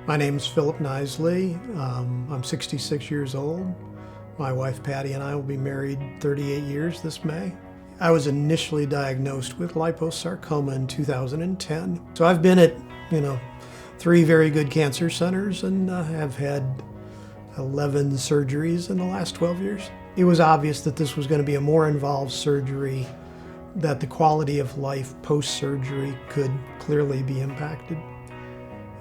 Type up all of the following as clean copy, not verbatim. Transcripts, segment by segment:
My name's Knisely. I'm 66 years old. My wife Patty and I will be married 38 years this May. I was initially diagnosed with liposarcoma in 2010. So I've been at, 3 very good cancer centers and have had 11 surgeries in the last 12 years. It was obvious that this was going to be a more involved surgery, that the quality of life post-surgery could clearly be impacted.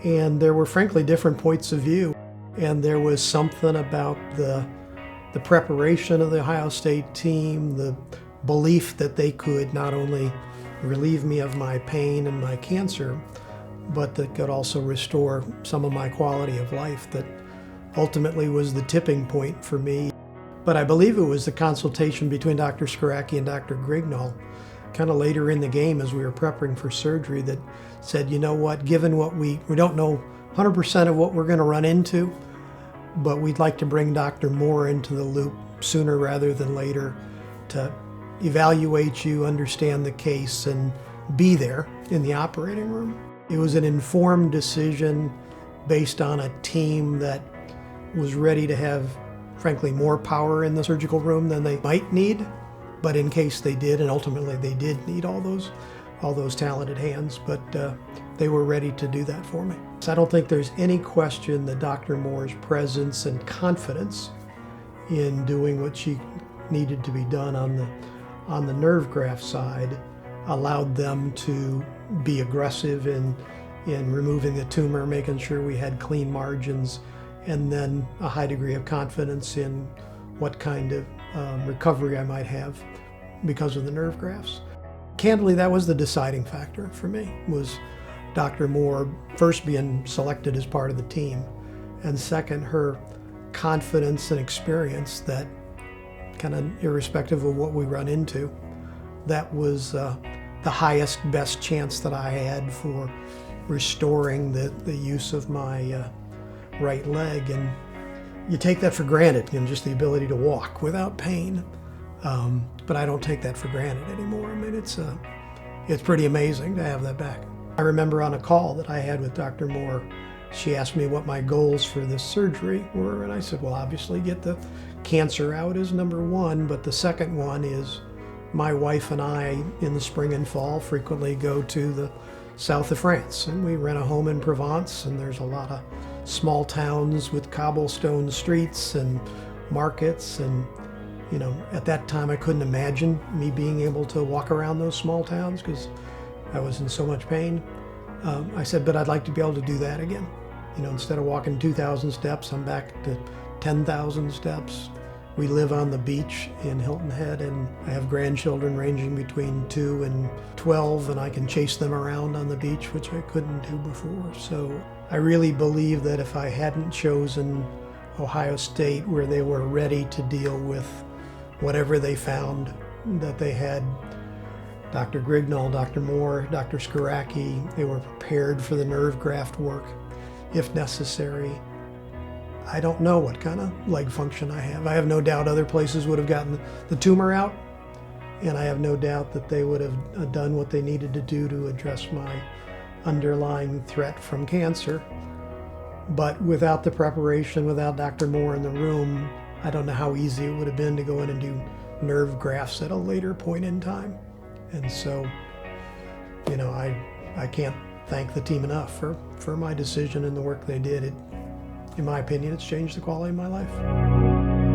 And there were frankly different points of view. And there was something about the preparation of the Ohio State team, the belief that they could not only relieve me of my pain and my cancer, but that could also restore some of my quality of life that ultimately was the tipping point for me. But I believe it was the consultation between Dr. Skaracki and Dr. Grignall kind of later in the game as we were preparing for surgery that said, you know what, given what we don't know 100% of what we're going to run into, but we'd like to bring Dr. Moore into the loop sooner rather than later to evaluate you, understand the case, and be there in the operating room. It was an informed decision based on a team that was ready to have, frankly, more power in the surgical room than they might need. But in case they did, and ultimately they did need all those talented hands, but they were ready to do that for me. So I don't think there's any question that Dr. Moore's presence and confidence in doing what she needed to be done on the nerve graft side allowed them to be aggressive in removing the tumor, making sure we had clean margins, and then a high degree of confidence in what kind of recovery I might have because of the nerve grafts. Candidly, that was the deciding factor for me, was Dr. Moore first being selected as part of the team, and second, her confidence and experience that kind of irrespective of what we run into, that was the highest, best chance that I had for restoring the use of my right leg. And you take that for granted, just the ability to walk without pain. But I don't take that for granted anymore. I mean, it's pretty amazing to have that back. I remember on a call that I had with Dr. Moore, she asked me what my goals for this surgery were, and I said, well, obviously get the cancer out is number one, but the second one is my wife and I in the spring and fall frequently go to the south of France, and we rent a home in Provence, and there's a lot of small towns with cobblestone streets and markets, and at that time I couldn't imagine me being able to walk around those small towns because I was in so much pain. I said, but I'd like to be able to do that again. Instead of walking 2,000 steps, I'm back to 10,000 steps. We live on the beach in Hilton Head, and I have grandchildren ranging between 2 and 12, and I can chase them around on the beach, which I couldn't do before. So I really believe that if I hadn't chosen Ohio State, where they were ready to deal with whatever they found, that they had Dr. Grignall, Dr. Moore, Dr. Skaracki, they were prepared for the nerve graft work if necessary. I don't know what kind of leg function I have. I have no doubt other places would have gotten the tumor out, and I have no doubt that they would have done what they needed to do to address my underlying threat from cancer. But without the preparation, without Dr. Moore in the room, I don't know how easy it would have been to go in and do nerve grafts at a later point in time. And so, I can't thank the team enough for my decision and the work they did. In my opinion, it's changed the quality of my life.